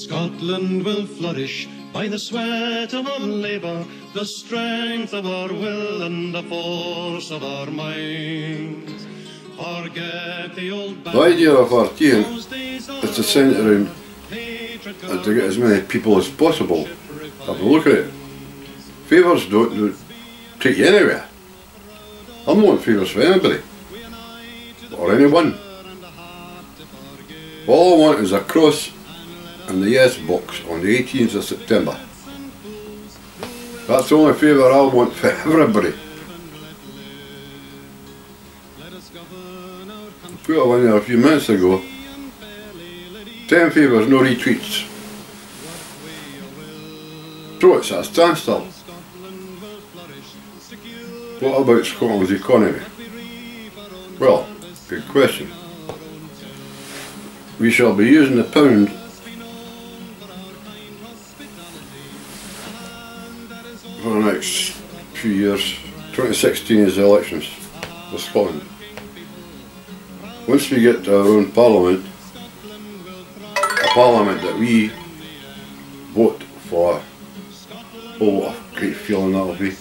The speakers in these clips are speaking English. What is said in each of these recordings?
Scotland will flourish by the sweat of our labour, the strength of our will and the force of our mind. Forget the old the idea of our team is to send it around and to get as many people as possible. Have a look at it. Favours don't take you anywhere. I'm not favours for anybody or anyone. All I want is a cross in the yes box on the 18th of September. That's the only favour I want for everybody. I put one there a few minutes ago. 10 favours, no retweets. So it's at a standstill. What about Scotland's economy? Well, good question. We shall be using the pound for the next few years. 2016 is the elections for Scotland. Once we get to our own parliament, a parliament that we vote for, oh what a great feeling that'll be.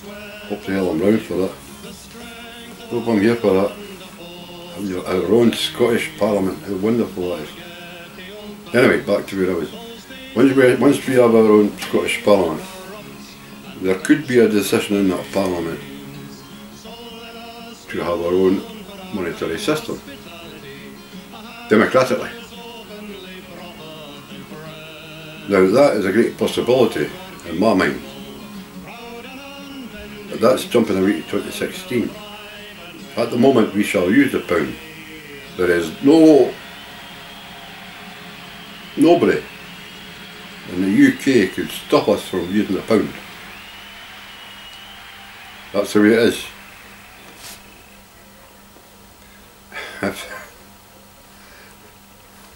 Hope the hell I'm round for that. Hope I'm here for that. Our own Scottish Parliament, how wonderful that is. Anyway, back to where I was. Once we have our own Scottish Parliament, there could be a decision in that Parliament to have our own monetary system, democratically. Now that is a great possibility in my mind. But that's jumping away to 2016. At the moment we shall use the pound. There is nobody in the UK could stop us from using the pound. That's the way it is.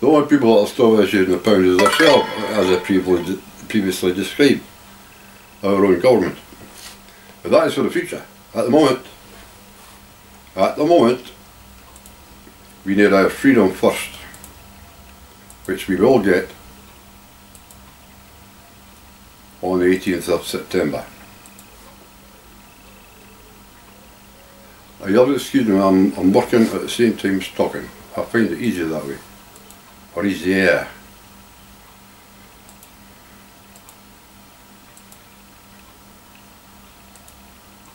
The only people that will stop us using the pound is ourselves, as I previously described, our own government. But that is for the future. At the moment, we need our freedom first, which we will get on the 18th of September. You have to excuse me, I'm working at the same time as talking. I find it easier that way, or easier.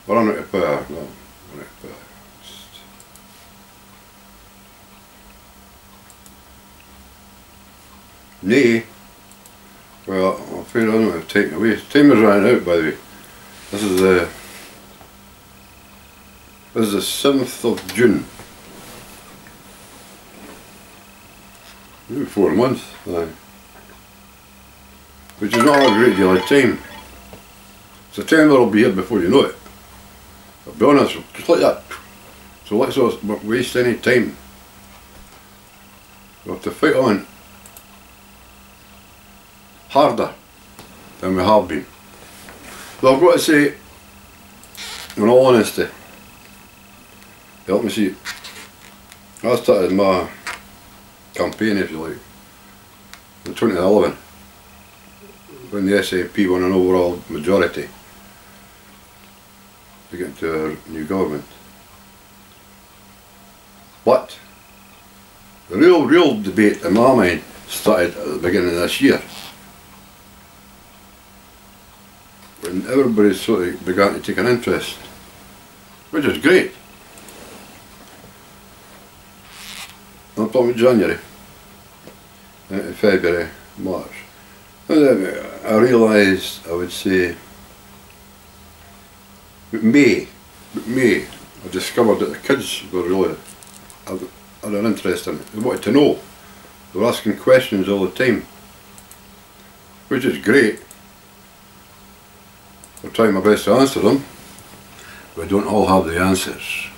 We're on out of power, no, we're out of power. Nay, well, I'm afraid I don't have taken away. Time is running out, by the way. This is the 7th of June. Maybe 4 months, which is not a great deal of time. September will be here before you know it. I'll be honest, just like that. So let's not waste any time. We have to fight on harder than we have been. So I've got to say, in all honesty, help me see, I started my campaign, if you like, in 2011, when the SNP won an overall majority to get into our new government. But the real debate in my mind started at the beginning of this year, when everybody sort of began to take an interest, which is great. I'm talking January, February, March. And then I realised, I would say, May, I discovered that the kids were really had an interest in it. They wanted to know. They were asking questions all the time, which is great. I'm trying my best to answer them, but I don't all have the answers.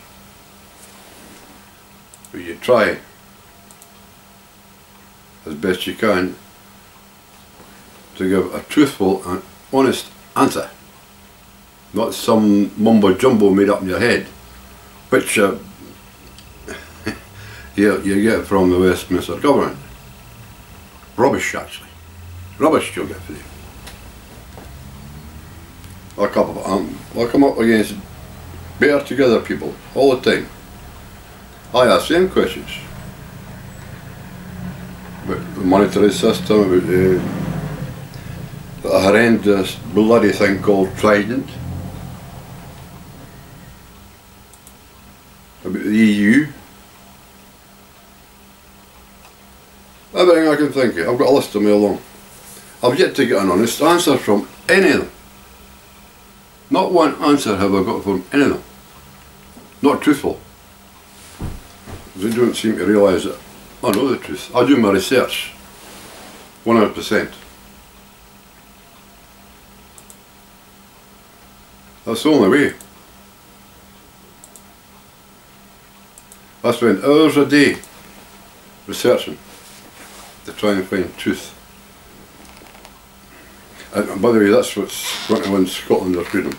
But you try as best you can to give a truthful and honest answer, not some mumbo jumbo made up in your head, which you get from the Westminster government. Rubbish, actually. Rubbish you'll get for you. I come up against better together people all the time. I ask them questions about the monetary system, about the horrendous bloody thing called Trident, about the EU, everything I can think of. I've got a list of me along. I've yet to get an honest answer from any of them. Not one answer have I got from any of them. Not truthful. They don't seem to realise that I know the truth. I do my research 100%. That's the only way. I spend hours a day researching to try and find truth. And by the way, that's what's going to win Scotland their freedom.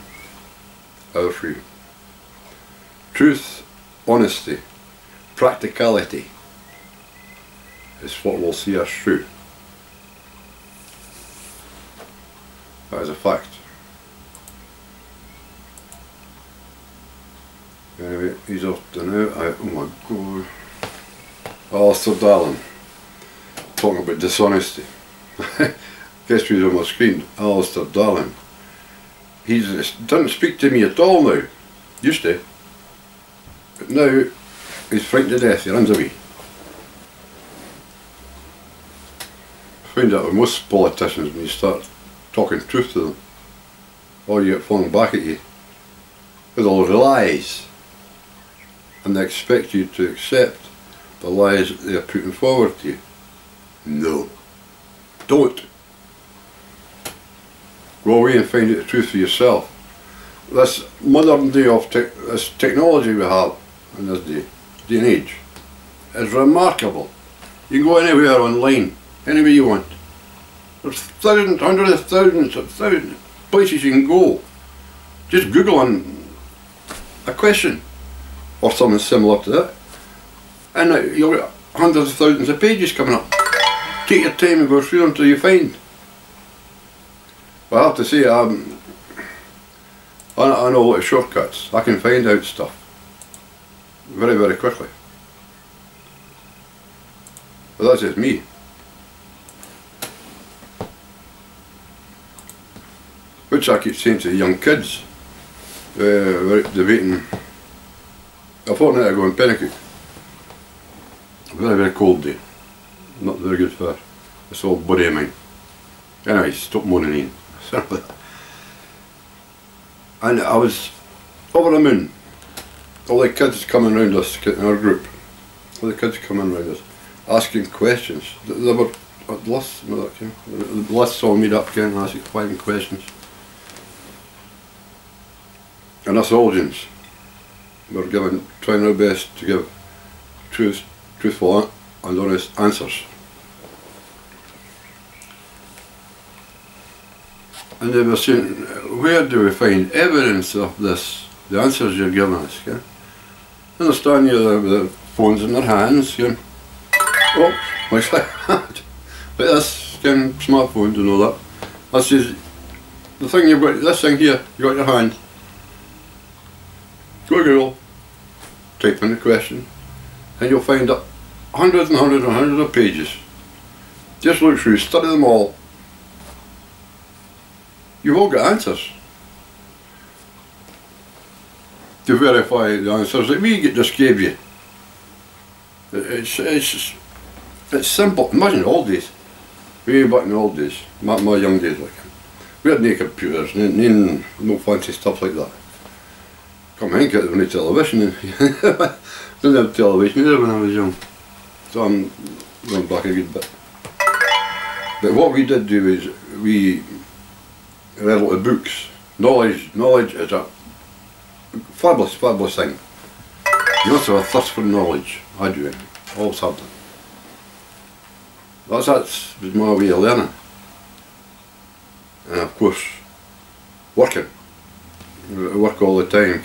Our freedom. Truth, honesty, practicality is what will see us through. That is a fact. Anyway, he's off to now. Oh my god. Alistair Darling. Talking about dishonesty. Guess who's on my screen? Alistair Darling. He doesn't speak to me at all now. Used to. But now he's frightened to death. He runs away. I find that with most politicians, when you start talking truth to them, all you get flung back at you with all the lies, and they expect you to accept the lies that they are putting forward to you. No. Don't. Go away and find out the truth for yourself. This modern day of this technology we have in this day and age is remarkable. You can go anywhere online, anywhere you want. There's thousands, hundreds of thousands places you can go. Just Google a question or something similar to that, and you'll get hundreds of thousands of pages coming up. Take your time and go through them till you find. But I have to say, I know a lot of shortcuts. I can find out stuff very, very quickly. But that's just me. Which I keep saying to the young kids. We're debating a fortnight ago in Penicuik. Very, very cold day. Not very good for this old buddy of mine. Anyway, stop moaning in. And I was over the moon. All the kids coming round us in our group. All the kids coming round us, asking questions. They were lists, the lists all made up, asking 5 questions. And us audience were trying our best to give truthful and honest answers. And they were saying, where do we find evidence of this, the answers you're giving us? And they're standing there with their phones in their hands, oh, like that. But this, smartphones and all that. I says, the thing you've got, this thing here, you got in your hand. Go to Google, type in the question, and you'll find up hundreds and hundreds and hundreds of pages. Just look through, study them all. You've all got answers to verify the answers that we just gave you. It's simple. Imagine old days. Way back in the old days, my young days, like, we had no computers, no fancy stuff like that. Come on, get no television. Didn't have television either when I was young. So I'm going back a good bit. But what we did do is we read a lot of books. Knowledge is a fabulous, fabulous thing. You must have a thirst for knowledge. I do. Always have done. That was my way of learning. And of course, working. I work all the time,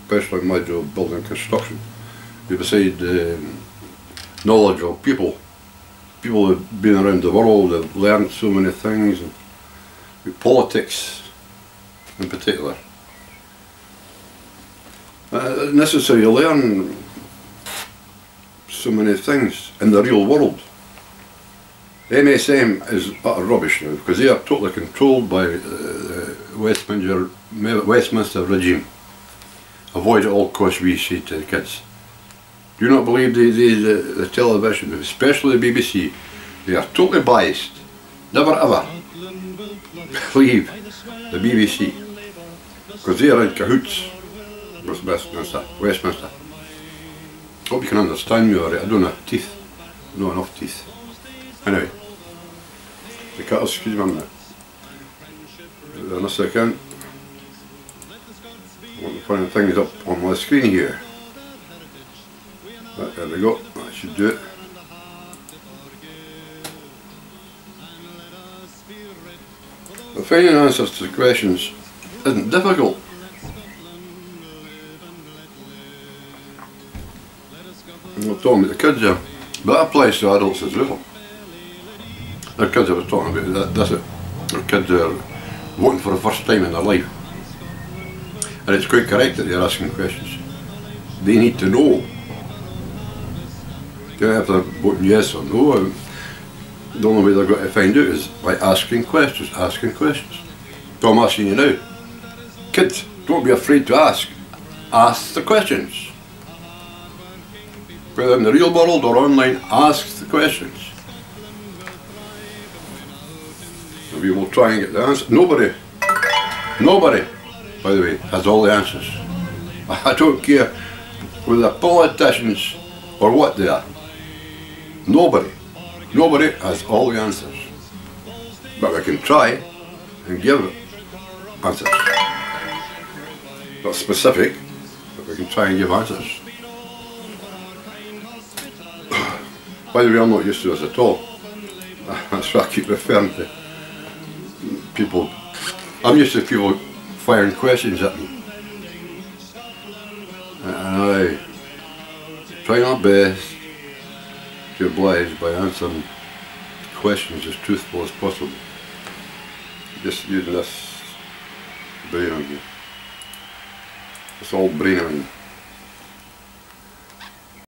especially in my job, building construction. Beside knowledge of people people who've been around the world have learned so many things, and with politics in particular. This is how you learn so many things in the real world. MSM is utter rubbish now, because they are totally controlled by the Westminster regime. Avoid at all costs, we say to the kids. Do not believe the television, especially the BBC. They are totally biased. Never ever believe the BBC, because they are in cahoots with Westminster. Hope you can understand me alright. I don't have teeth. Not enough teeth. Anyway, the cutters, excuse me a minute. In a second. I want to find things up on my screen here. Right, there we go. That should do it. But finding answers to the questions isn't difficult. I'm not talking about the kids here, but that applies to adults as well. The kids I was talking about, that's it. The kids are voting for the first time in their life. And it's quite correct that they're asking questions. They need to know. You don't have to vote yes or no. The only way they've got to find out is by asking questions, So I'm asking you now. Kids, don't be afraid to ask. Ask the questions. Whether in the real world or online, ask the questions. We will try and get the answer. Nobody, by the way, has all the answers. I don't care whether they're politicians or what they are. Nobody has all the answers. But we can try and give answers. Not specific, but we can try and give answers. By the way, I'm not used to this at all. That's why I keep referring to people. I'm used to people firing questions at me. And I try my best to oblige by answering questions as truthful as possible. Just using this brain on you. This old brain on you.